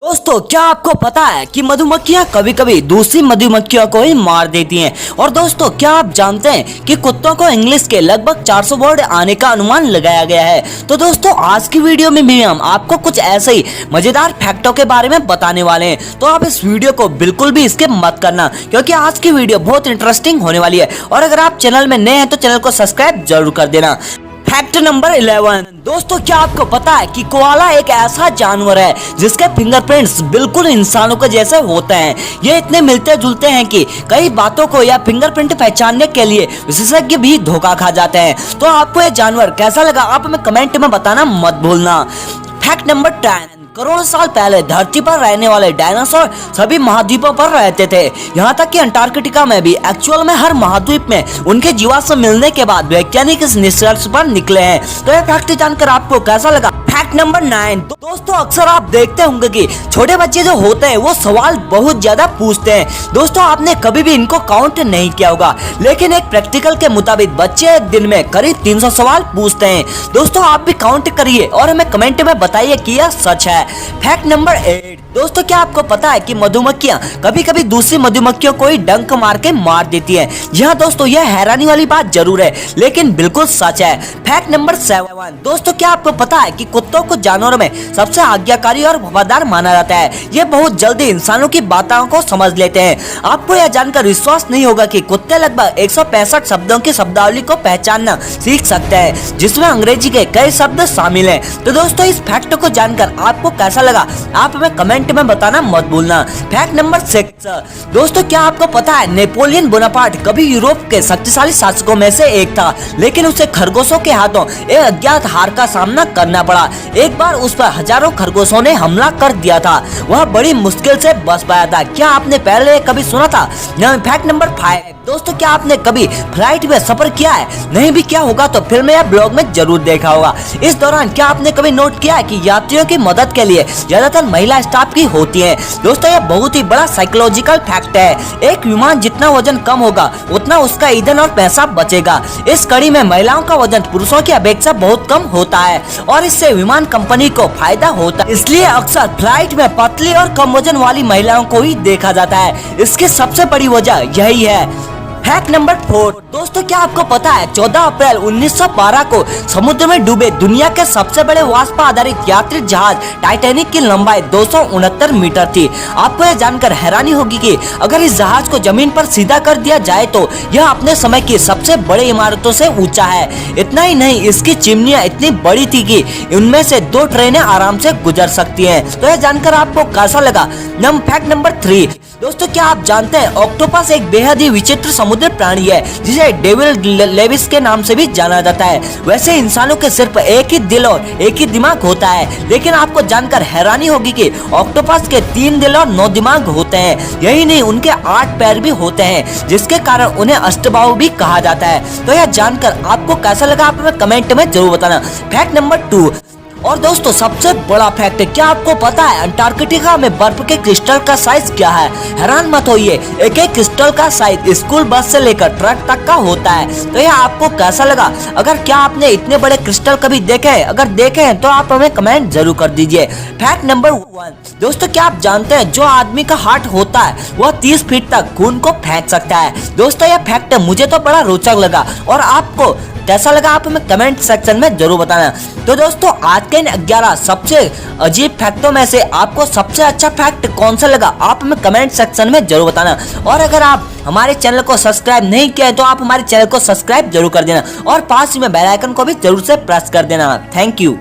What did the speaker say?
दोस्तों, क्या आपको पता है कि मधुमक्खियां कभी कभी दूसरी मधुमक्खियों को ही मार देती हैं। और दोस्तों, क्या आप जानते हैं कि कुत्तों को इंग्लिश के लगभग 400 वर्ड आने का अनुमान लगाया गया है। तो दोस्तों, आज की वीडियो में भी हम आपको कुछ ऐसे ही मजेदार फैक्टों के बारे में बताने वाले हैं। तो आप इस वीडियो को बिल्कुल भी स्किप मत करना, क्योंकि आज की वीडियो बहुत इंटरेस्टिंग होने वाली है। और अगर आप चैनल में नए हैं तो चैनल को सब्सक्राइब जरूर कर देना। Fact number 11। दोस्तों, क्या आपको पता है कि कोआला एक ऐसा जानवर है जिसके फिंगरप्रिंट्स बिल्कुल इंसानों के जैसे होते हैं। ये इतने मिलते जुलते हैं कि कई बातों को या फिंगरप्रिंट पहचानने के लिए विशेषज्ञ भी धोखा खा जाते हैं। तो आपको ये जानवर कैसा लगा, आप हमें कमेंट में बताना मत भूलना। Fact number 10। करोड़ों साल पहले धरती पर रहने वाले डायनासोर सभी महाद्वीपों पर रहते थे, यहाँ तक कि अंटार्कटिका में भी। एक्चुअल में हर महाद्वीप में उनके जीवाश्म मिलने के बाद वैज्ञानिक इस निष्कर्ष पर निकले हैं। तो यह फैक्ट जानकर आपको कैसा लगा? Fact number 9। दोस्तों, अक्सर आप देखते होंगे कि छोटे बच्चे जो होते हैं वो सवाल बहुत ज्यादा पूछते हैं। दोस्तों, आपने कभी भी इनको काउंट नहीं किया होगा, लेकिन एक प्रैक्टिकल के मुताबिक बच्चे एक दिन में करीब 300 सवाल पूछते हैं। दोस्तों, आप भी काउंट करिए और हमें कमेंट में बताइए कि यह सच है। Fact number 8। दोस्तों, क्या आपको पता है कि मधुमक्खियां कभी कभी दूसरी मधुमक्खियों को ही डंक मार के मार देती हैं। जी हाँ दोस्तों, यह हैरानी वाली बात जरूर है, लेकिन बिल्कुल सच है। Fact number 7। दोस्तों, क्या आपको पता है कि कुत्तों को जानवरों में सबसे आज्ञाकारी और वफादार माना जाता है। ये बहुत जल्दी इंसानों की बातों को समझ लेते हैं। आपको यह जानकर विश्वास नहीं होगा कि कुत्ते लगभग 165 शब्दों की शब्दावली को पहचानना सीख सकते हैं, जिसमें अंग्रेजी के कई शब्द शामिल हैं। तो दोस्तों, इस फैक्ट को जानकर आपको कैसा लगा, आप हमें कमेंट में बताना मत भूलना। Fact number 6। दोस्तों, क्या आपको पता है नेपोलियन बोनापार्ट कभी यूरोप के शक्तिशाली शासकों में से एक था, लेकिन उसे खरगोशों के हाथों एक अज्ञात हार का सामना करना पड़ा। एक बार उस पर हजारों खरगोशों ने हमला कर दिया था, वह बड़ी मुश्किल से बच पाया था। क्या आपने पहले कभी सुना था? Fact number 5। दोस्तों, क्या आपने कभी फ्लाइट में सफर किया है? नहीं भी क्या होगा तो फिल्म या ब्लॉग में जरूर देखा होगा। इस दौरान क्या आपने कभी नोट किया है कि यात्रियों की मदद के लिए ज्यादातर महिला स्टाफ की होती है? दोस्तों, यह बहुत ही बड़ा साइकोलॉजिकल फैक्ट है। एक विमान जितना वजन कम होगा उतना उसका ईंधन और पैसा बचेगा। इस कड़ी में महिलाओं का वजन पुरुषों की अपेक्षा बहुत कम होता है और इससे विमान कंपनी को फायदा होता है। इसलिए अक्सर फ्लाइट में पतली और कम वजन वाली महिलाओं को ही देखा जाता है। इसकी सबसे बड़ी वजह यही है। Fact number 4। दोस्तों, क्या आपको पता है 14 अप्रैल 1912 को समुद्र में डूबे दुनिया के सबसे बड़े वाष्प आधारित यात्री जहाज टाइटैनिक की लंबाई 269 मीटर थी। आपको यह जानकर हैरानी होगी कि अगर इस जहाज को जमीन पर सीधा कर दिया जाए तो यह अपने समय की सबसे बड़े इमारतों से ऊंचा है। इतना ही नहीं, इसकी चिमनियां इतनी बड़ी थी कि उनमें से 2 ट्रेनें आराम से गुजर सकती हैं। तो यह जानकर आपको कैसा लगा? Fact number 3। दोस्तों, क्या आप जानते हैं ऑक्टोपस एक बेहद ही विचित्र समुद्री प्राणी है, जिसे डेविल लेविस के नाम से भी जाना जाता है। वैसे इंसानों के सिर्फ एक ही दिल और एक ही दिमाग होता है, लेकिन आपको जानकर हैरानी होगी कि ऑक्टोपस के 3 दिल और 9 दिमाग होते हैं। यही नहीं, उनके 8 पैर भी होते हैं, जिसके कारण उन्हें अष्टबाहु भी कहा जाता है। तो यह जानकर आपको कैसा लगा, आप हमें कमेंट में जरूर बताना। Fact number 2। और दोस्तों, सबसे बड़ा फैक्ट, क्या आपको पता है अंटार्कटिका में बर्फ के क्रिस्टल का साइज क्या है? हैरान मत होइए, एक एक क्रिस्टल का साइज स्कूल बस से लेकर ट्रक तक का होता है। तो यह आपको कैसा लगा? अगर क्या आपने इतने बड़े क्रिस्टल कभी देखे हैं? अगर देखे हैं तो आप हमें कमेंट जरूर कर दीजिए। Fact number 1। दोस्तों, क्या आप जानते हैं जो आदमी का हार्ट होता है वह 30 फीट तक खून को फेंक सकता है? दोस्तों, यह फैक्ट मुझे तो बड़ा रोचक लगा, और आपको कैसा लगा आप हमें कमेंट सेक्शन में जरूर बताना। तो दोस्तों, आज के 11 सबसे अजीब फैक्टों में से आपको सबसे अच्छा फैक्ट कौन सा लगा, आप हमें कमेंट सेक्शन में जरूर बताना। और अगर आप हमारे चैनल को सब्सक्राइब नहीं किया है तो आप हमारे चैनल को सब्सक्राइब जरूर कर देना और पास में बेल आइकन को भी जरूर से प्रेस कर देना। Thank you.